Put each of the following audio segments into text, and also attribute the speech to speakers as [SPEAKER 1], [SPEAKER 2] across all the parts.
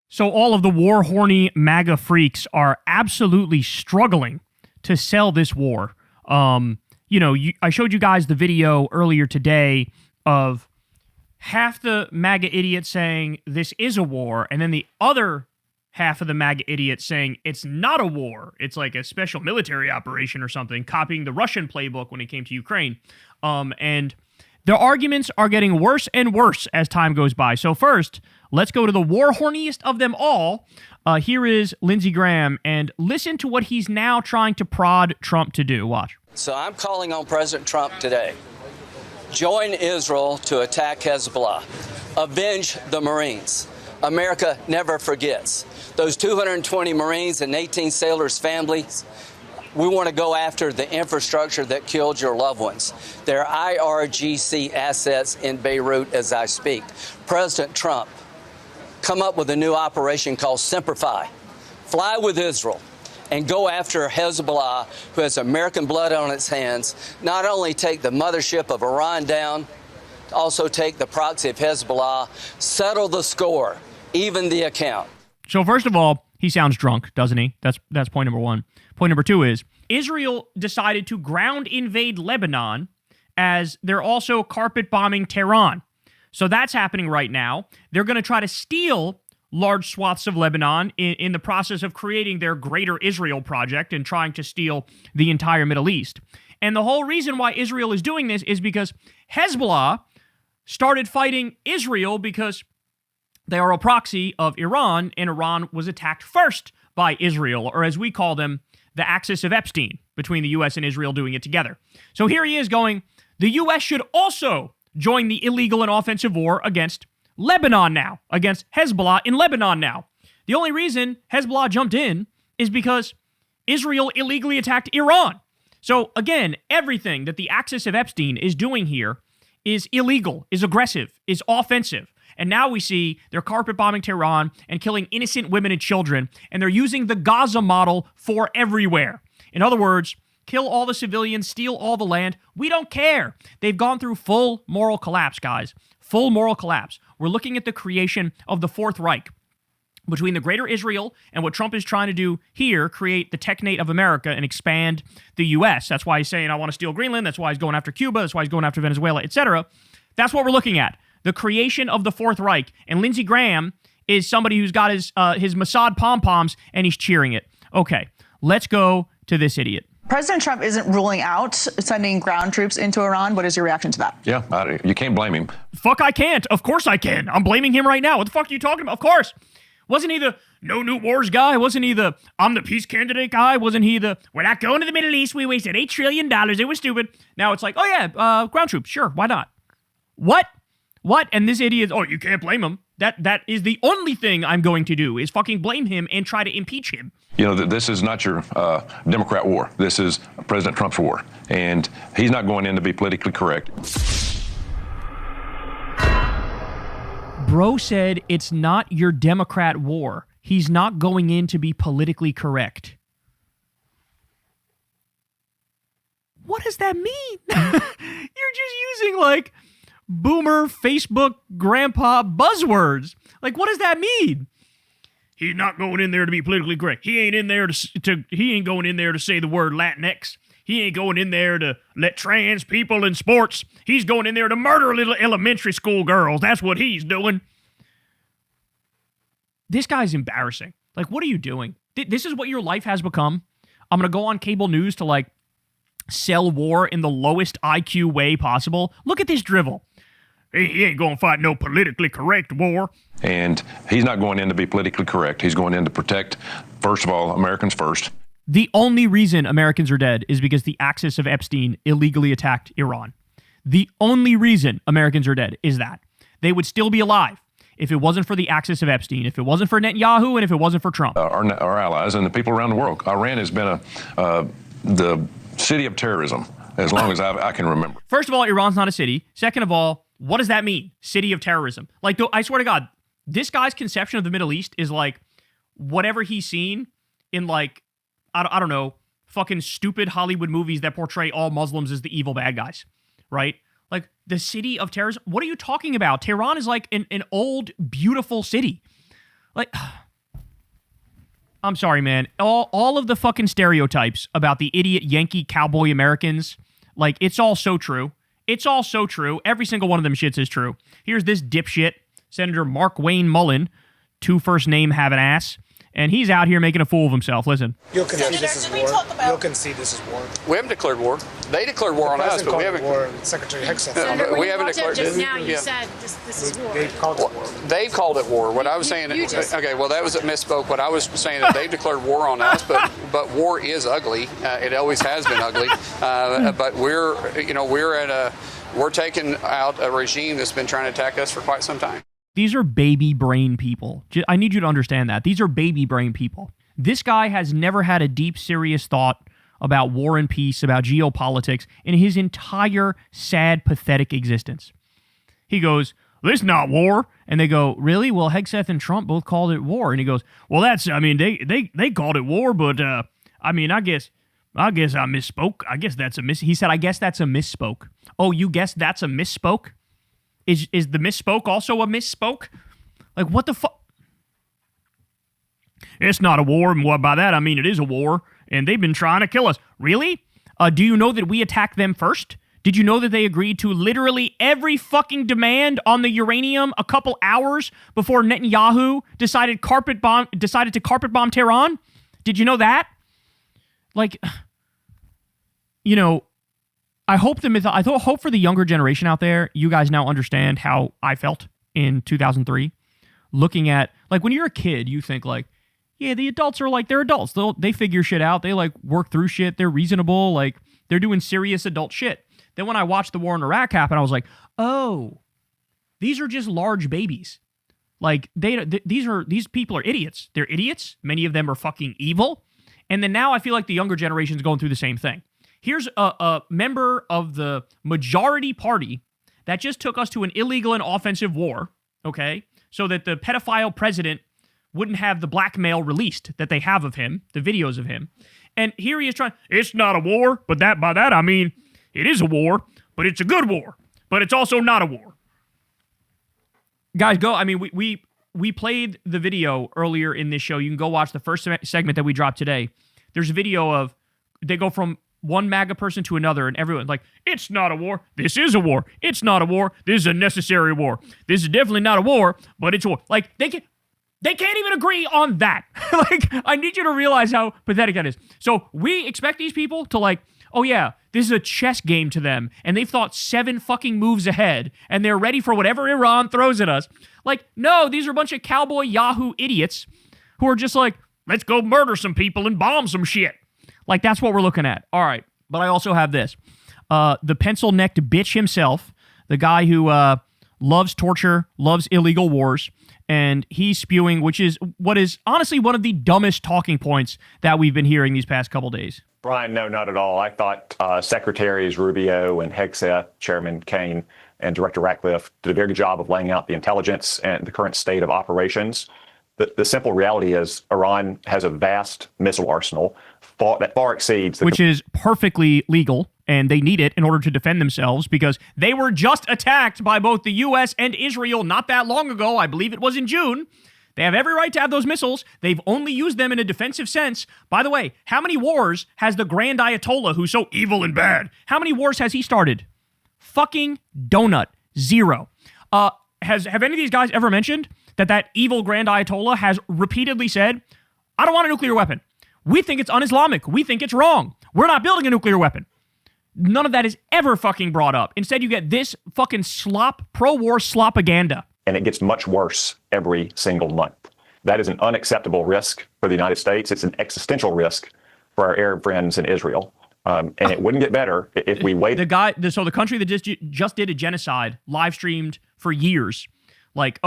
[SPEAKER 1] So all of the war horny MAGA freaks are absolutely struggling to sell this war. I showed you guys the video earlier today of half the MAGA idiots saying this is a war, and then the other half of the MAGA idiots saying it's not a war. It's like a special military operation or something, copying the Russian playbook when it came to Ukraine. And their arguments are getting worse and worse as time goes by. So first, let's go to the war horniest of them all. Here is Lindsey Graham, and listen to what he's now trying to prod Trump to do. Watch.
[SPEAKER 2] So I'm calling on President Trump today. Join Israel to attack Hezbollah. Avenge the Marines. America never forgets. Those 220 Marines and 18 sailors' families, we want to go after the infrastructure that killed your loved ones. Their IRGC assets in Beirut as I speak. President Trump, come up with a new operation called Simplify. Fly with Israel and go after Hezbollah, who has American blood on its hands. Not only take the mothership of Iran down, also take the proxy of Hezbollah, settle the score, even the account.
[SPEAKER 1] So first of all, he sounds drunk, doesn't he? That's point number one. Point number two is Israel decided to ground invade Lebanon as they're also carpet bombing Tehran. So that's happening right now. They're going to try to steal large swaths of Lebanon in the process of creating their Greater Israel project and trying to steal the entire Middle East. And the whole reason why Israel is doing this is because Hezbollah started fighting Israel because they are a proxy of Iran, and Iran was attacked first by Israel, or as we call them, the axis of Epstein, between the U.S. and Israel doing it together. So here he is going, the U.S. should also join the illegal and offensive war against Lebanon now, against Hezbollah in Lebanon now. The only reason Hezbollah jumped in is because Israel illegally attacked Iran. So again, everything that the axis of Epstein is doing here is illegal, is aggressive, is offensive. And now we see they're carpet bombing Tehran and killing innocent women and children, and they're using the Gaza model for everywhere. In other words, kill all the civilians, steal all the land. We don't care. They've gone through full moral collapse, guys. Full moral collapse. We're looking at the creation of the Fourth Reich between the Greater Israel and what Trump is trying to do here, create the technate of America and expand the U.S. That's why he's saying, I want to steal Greenland. That's why he's going after Cuba. That's why he's going after Venezuela, etc. That's what we're looking at. The creation of the Fourth Reich. And Lindsey Graham is somebody who's got his Mossad pom-poms and he's cheering it. Okay, let's go to this idiot.
[SPEAKER 3] President Trump isn't ruling out sending ground troops into Iran. What is your reaction to that?
[SPEAKER 4] Yeah, you can't blame him.
[SPEAKER 1] Fuck, I can't. Of course I can. I'm blaming him right now. What the fuck are you talking about? Of course. Wasn't he the no new wars guy? Wasn't he the I'm the peace candidate guy? Wasn't he the we're not going to the Middle East, we wasted $8 trillion, it was stupid. Now it's like, oh yeah, ground troops, sure, why not? What? And this idiot, oh, you can't blame him. That is the only thing I'm going to do is fucking blame him and try to impeach him.
[SPEAKER 4] You know, this is not your Democrat war. This is President Trump's war. And he's not going in to be politically correct.
[SPEAKER 1] Bro said it's not your Democrat war. He's not going in to be politically correct. What does that mean? You're just using like boomer Facebook grandpa buzzwords. Like, what does that mean? He's not going in there to be politically correct. He ain't in there he ain't going in there to say the word Latinx. He ain't going in there to let trans people in sports. He's going in there to murder little elementary school girls. That's what he's doing. This guy's embarrassing. Like, what are you doing? This is what your life has become? I'm going to go on cable news to, like, sell war in the lowest IQ way possible? Look at this drivel. He ain't going to fight no politically correct war.
[SPEAKER 4] And he's not going in to be politically correct. He's going in to protect, first of all, Americans first.
[SPEAKER 1] The only reason Americans are dead is because the axis of Epstein illegally attacked Iran. The only reason Americans are dead is that. They would still be alive if it wasn't for the axis of Epstein, if it wasn't for Netanyahu, and if it wasn't for Trump.
[SPEAKER 4] Our allies and the people around the world. Iran has been the city of terrorism as long as I can remember.
[SPEAKER 1] First of all, Iran's not a city. Second of all, what does that mean? City of terrorism. Like, I swear to God, this guy's conception of the Middle East is like whatever he's seen in, like, I don't know, fucking stupid Hollywood movies that portray all Muslims as the evil bad guys, right? Like, the city of terrorism. What are you talking about? Tehran is like an old, beautiful city. Like, I'm sorry, man. All of the fucking stereotypes about the idiot Yankee cowboy Americans, like, it's all so true. It's all so true. Every single one of them shits is true. Here's this dipshit, Senator Mark Wayne Mullin, 2 first name have an ass, and he's out here making a fool of himself. Listen.
[SPEAKER 5] You'll concede this is war. You'll concede this is war.
[SPEAKER 6] We haven't declared war. They declared war on us, but we haven't.
[SPEAKER 5] War, Secretary Hegseth.
[SPEAKER 6] We haven't declared
[SPEAKER 7] just now. You said this is war.
[SPEAKER 5] They've called it war.
[SPEAKER 6] They've called it war. What I was saying. Okay, well, that was a misspoke. What I was saying that they've declared war on us, but war is ugly. It always has been ugly. But we're taking out a regime that's been trying to attack us for quite some time.
[SPEAKER 1] These are baby brain people. I need you to understand that. These are baby brain people. This guy has never had a deep, serious thought about war and peace, about geopolitics in his entire sad, pathetic existence. He goes, this is not war. And they go, really? Well, Hegseth and Trump both called it war. And he goes, well, they called it war, but I guess I misspoke. I guess that's a He said, I guess that's a misspoke. Oh, you guess that's a misspoke? Is the misspoke also a misspoke? Like, what the fuck? It's not a war, and by that I mean it is a war, and they've been trying to kill us. Really? Do you know that we attacked them first? Did you know that they agreed to literally every fucking demand on the uranium a couple hours before Netanyahu decided to carpet bomb Tehran? Did you know that? Like, you know, I hope for the younger generation out there, you guys now understand how I felt in 2003. Looking at, like, when you're a kid, you think, like, yeah, the adults are like, they're adults. They figure shit out. They, like, work through shit. They're reasonable. Like, they're doing serious adult shit. Then when I watched the war in Iraq happen, I was like, oh, these are just large babies. Like, these people are idiots. They're idiots. Many of them are fucking evil. And then now I feel like the younger generation's going through the same thing. Here's a member of the majority party that just took us to an illegal and offensive war, okay, so that the pedophile president wouldn't have the blackmail released that they have of him, the videos of him. And here he is trying, it's not a war, but by that I mean it is a war, but it's a good war, but it's also not a war. Guys, go. I mean, we played the video earlier in this show. You can go watch the first segment that we dropped today. There's a video of, they go from one MAGA person to another, and everyone's like, it's not a war. This is a war. It's not a war. This is a necessary war. This is definitely not a war, but it's a war. Like, they can't even agree on that. Like, I need you to realize how pathetic that is. So we expect these people to, like, oh yeah, this is a chess game to them, and they've thought 7 fucking moves ahead, and they're ready for whatever Iran throws at us. Like, no, these are a bunch of cowboy Yahoo idiots who are just like, let's go murder some people and bomb some shit. Like, that's what we're looking at. All right. But I also have this. The pencil-necked bitch himself, the guy who loves torture, loves illegal wars, and he's spewing, which is what is honestly one of the dumbest talking points that we've been hearing these past couple days.
[SPEAKER 8] Brian, no, not at all. I thought Secretaries Rubio and Hegseth, Chairman Kane, and Director Ratcliffe did a very good job of laying out the intelligence and the current state of operations. The simple reality is Iran has a vast missile arsenal that far exceeds
[SPEAKER 1] which is perfectly legal, and they need it in order to defend themselves because they were just attacked by both the U.S. and Israel not that long ago. I believe it was in June. They have every right to have those missiles. They've only used them in a defensive sense. By the way, how many wars has the Grand Ayatollah, who's so evil and bad, how many wars has he started? Fucking donut. 0. Have any of these guys ever mentioned that evil Grand Ayatollah has repeatedly said, I don't want a nuclear weapon. We think it's un-Islamic. We think it's wrong. We're not building a nuclear weapon. None of that is ever fucking brought up. Instead, you get this fucking pro-war slopaganda.
[SPEAKER 8] And it gets much worse every single month. That is an unacceptable risk for the United States. It's an existential risk for our Arab friends in Israel. And it wouldn't get better if we waited.
[SPEAKER 1] The country that just did a genocide, live streamed for years, like,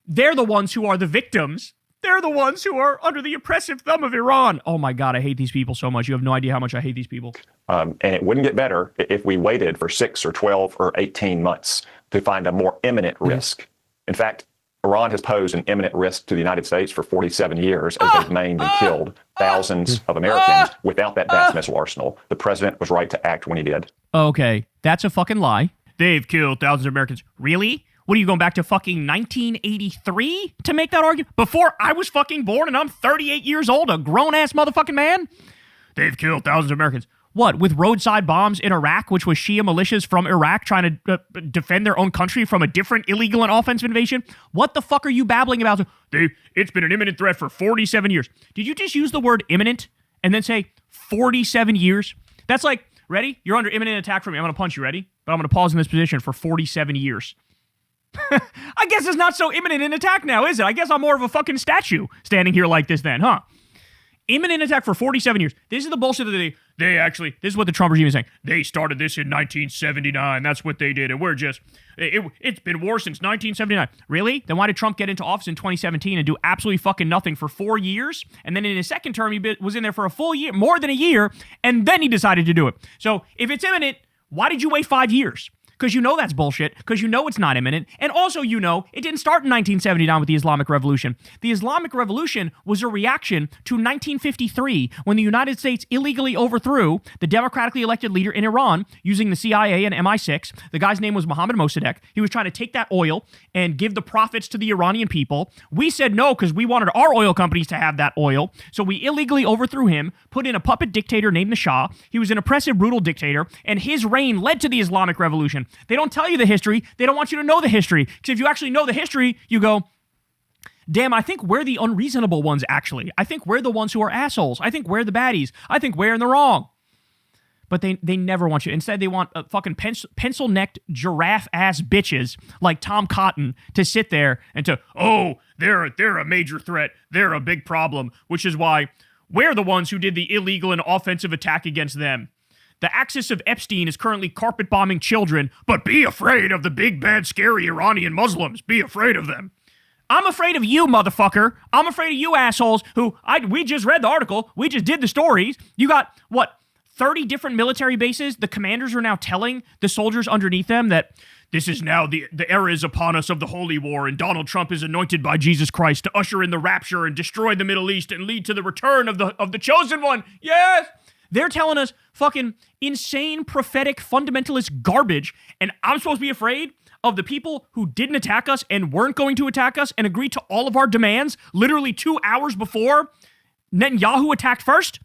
[SPEAKER 1] they're the ones who are the victims. They're the ones who are under the oppressive thumb of Iran. Oh my God, I hate these people so much. You have no idea how much I hate these people.
[SPEAKER 8] And it wouldn't get better if we waited for 6 or 12 or 18 months to find a more imminent risk. In fact, Iran has posed an imminent risk to the United States for 47 years as they've maimed and killed thousands of Americans without that vast missile arsenal. The president was right to act when he did.
[SPEAKER 1] Okay, that's a fucking lie. They've killed thousands of Americans. Really? What are you going back to fucking 1983 to make that argument? Before I was fucking born and I'm 38 years old, a grown-ass motherfucking man? They've killed thousands of Americans. What, with roadside bombs in Iraq, which was Shia militias from Iraq trying to defend their own country from a different illegal and offensive invasion? What the fuck are you babbling about? It's been an imminent threat for 47 years. Did you just use the word imminent and then say 47 years? That's like, ready? You're under imminent attack from me. I'm going to punch you, ready? But I'm going to pause in this position for 47 years. I guess it's not so imminent an attack now, is it? I guess I'm more of a fucking statue standing here like this then, huh? Imminent attack for 47 years. This is the bullshit that they actually, this is what the Trump regime is saying. They started this in 1979. That's what they did. And we're just, it's been war since 1979. Really? Then why did Trump get into office in 2017 and do absolutely fucking nothing for 4 years? And then in his second term, he was in there for a full year, more than a year, and then he decided to do it. So if it's imminent, why did you wait 5 years? Because you know that's bullshit, because you know it's not imminent, and also you know it didn't start in 1979 with the Islamic Revolution. The Islamic Revolution was a reaction to 1953 when the United States illegally overthrew the democratically elected leader in Iran using the CIA and MI6. The guy's name was Mohammad Mossadegh. He was trying to take that oil and give the profits to the Iranian people. We said no because we wanted our oil companies to have that oil, so we illegally overthrew him, put in a puppet dictator named the Shah. He was an oppressive, brutal dictator, and his reign led to the Islamic Revolution. They don't tell you the history. They don't want you to know the history. Because if you actually know the history, you go, damn, I think we're the unreasonable ones, actually. I think we're the ones who are assholes. I think we're the baddies. I think we're in the wrong. But they never want you. Instead, they want fucking pencil-necked, giraffe-ass bitches like Tom Cotton to sit there and to, they're a major threat. They're a big problem, which is why we're the ones who did the illegal and offensive attack against them. The axis of Epstein is currently carpet bombing children, but be afraid of the big, bad, scary Iranian Muslims. Be afraid of them. I'm afraid of you, motherfucker. I'm afraid of you assholes we just read the article. We just did the stories. You got, 30 different military bases? The commanders are now telling the soldiers underneath them that this is now the era is upon us of the holy war, and Donald Trump is anointed by Jesus Christ to usher in the rapture and destroy the Middle East and lead to the return of the chosen one. Yes! They're telling us fucking insane, prophetic, fundamentalist garbage, and I'm supposed to be afraid of the people who didn't attack us and weren't going to attack us and agreed to all of our demands literally 2 hours before Netanyahu attacked first?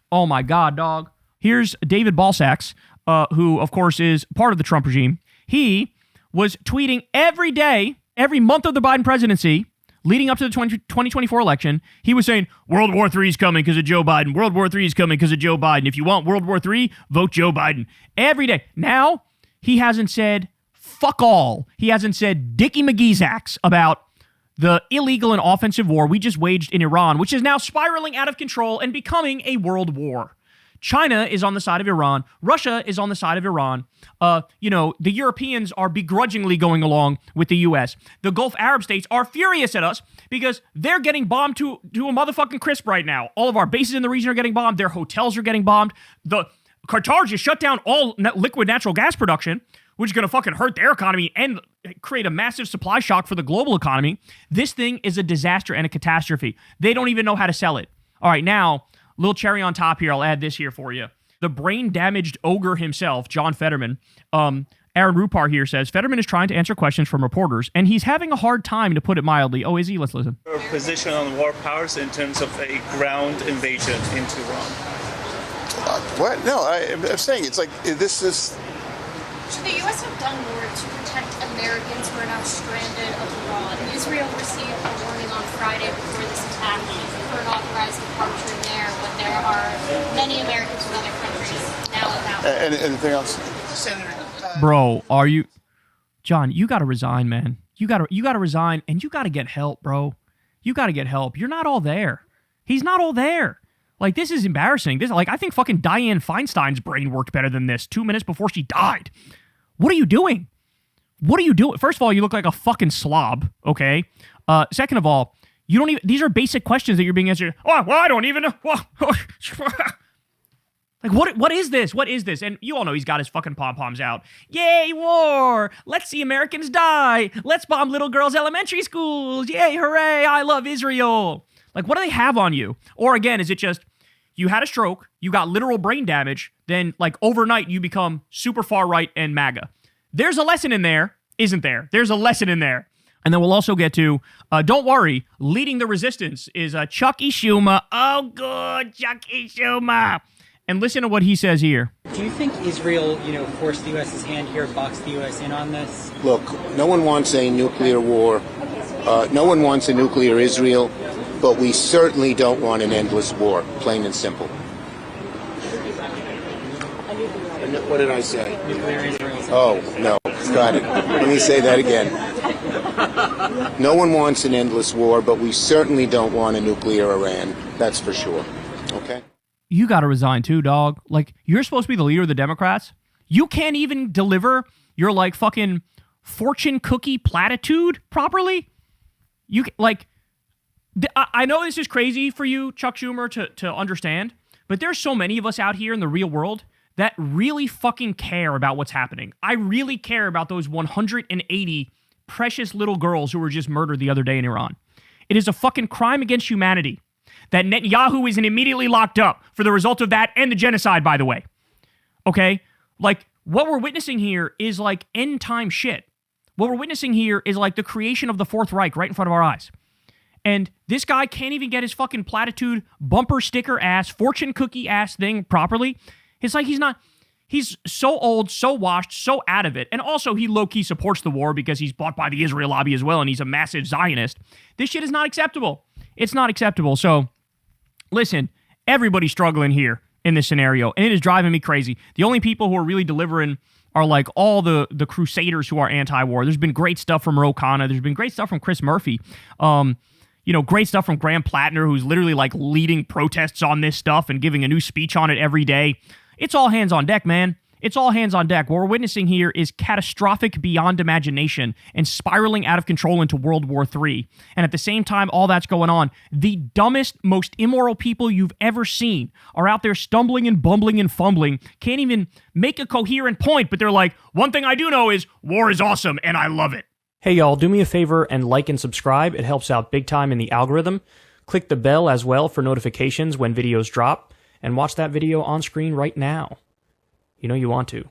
[SPEAKER 1] Oh my God, dog. Here's David Balsax, who, of course, is part of the Trump regime. He was tweeting every day, every month of the Biden presidency, leading up to the 2024 election, he was saying, World War III is coming because of Joe Biden. World War III is coming because of Joe Biden. If you want World War III, vote Joe Biden. Every day. Now, he hasn't said fuck all. He hasn't said Dickie McGee's axe about the illegal and offensive war we just waged in Iran, which is now spiraling out of control and becoming a world war. China is on the side of Iran. Russia is on the side of Iran. The Europeans are begrudgingly going along with the U.S. The Gulf Arab states are furious at us because they're getting bombed to a motherfucking crisp right now. All of our bases in the region are getting bombed. Their hotels are getting bombed. The Qatar just shut down all liquid natural gas production, which is going to fucking hurt their economy and create a massive supply shock for the global economy. This thing is a disaster and a catastrophe. They don't even know how to sell it. All right, now, little cherry on top here. I'll add this here for you. The brain-damaged ogre himself, John Fetterman, Aaron Rupar here says, Fetterman is trying to answer questions from reporters, and he's having a hard time, to put it mildly. Oh, is he? Let's listen.
[SPEAKER 9] Your position on war powers in terms of a ground invasion into Iran?
[SPEAKER 10] What? No, I'm saying it's like this is...
[SPEAKER 7] Should the U.S. have done more to protect Americans who are now stranded abroad? Israel received a warning on Friday before this attack for an authorized departure there, but there are many Americans in other countries now without.
[SPEAKER 10] Anything else?
[SPEAKER 5] Senator,
[SPEAKER 1] bro, are you... John, you got to resign, man. You got to resign, and you got to get help, bro. You got to get help. You're not all there. He's not all there. Like, this is embarrassing. I think fucking Dianne Feinstein's brain worked better than this 2 minutes before she died. What are you doing? What are you doing? First of all, you look like a fucking slob, okay? Second of all, you don't even... These are basic questions that you're being answered. Oh, well, I don't even know. Like, what is this? What is this? And you all know he's got his fucking pom-poms out. Yay, war! Let's see Americans die! Let's bomb little girls' elementary schools! Yay, hooray! I love Israel! Like, what do they have on you? Or again, is it just, you had a stroke, you got literal brain damage, then, like, overnight you become super far right and MAGA. There's a lesson in there. isn't there. There's a lesson in there. And then we'll also get to, don't worry, leading the resistance is Chucky Schumer. Oh, good, Chucky Schumer. And listen to what he says here.
[SPEAKER 11] Do you think Israel, forced the U.S.'s hand here, boxed the U.S. in on this?
[SPEAKER 10] Look, no one wants a nuclear war. No one wants a nuclear Israel, but we certainly don't want an endless war, plain and simple. What did I say?
[SPEAKER 11] Nuclear Israel.
[SPEAKER 10] Oh, no. Got it. Let me say that again. No one wants an endless war, but we certainly don't want a nuclear Iran. That's for sure. Okay?
[SPEAKER 1] You got to resign too, dog. Like, you're supposed to be the leader of the Democrats. You can't even deliver your, like, fucking fortune cookie platitude properly. I know this is crazy for you, Chuck Schumer, to understand, but there's so many of us out here in the real world that really fucking care about what's happening. I really care about those 180 precious little girls who were just murdered the other day in Iran. It is a fucking crime against humanity that Netanyahu isn't immediately locked up for the result of that and the genocide, by the way. Okay? Like, what we're witnessing here is like end time shit. What we're witnessing here is like the creation of the Fourth Reich right in front of our eyes. And this guy can't even get his fucking platitude, bumper sticker ass, fortune cookie ass thing properly. It's like he's so old, so washed, so out of it. And also he low-key supports the war because he's bought by the Israel lobby as well, and he's a massive Zionist. This shit is not acceptable. It's not acceptable. So, listen, everybody's struggling here in this scenario, and it is driving me crazy. The only people who are really delivering are like all the crusaders who are anti-war. There's been great stuff from Ro Khanna. There's been great stuff from Chris Murphy. Great stuff from Graham Plattner, who's literally like leading protests on this stuff and giving a new speech on it every day. It's all hands on deck, man. It's all hands on deck. What we're witnessing here is catastrophic beyond imagination and spiraling out of control into World War III. And at the same time, all that's going on, the dumbest, most immoral people you've ever seen are out there stumbling and bumbling and fumbling, can't even make a coherent point, but they're like, one thing I do know is war is awesome and I love it. Hey y'all, do me a favor and like and subscribe. It helps out big time in the algorithm. Click the bell as well for notifications when videos drop, and watch that video on screen right now. You know you want to.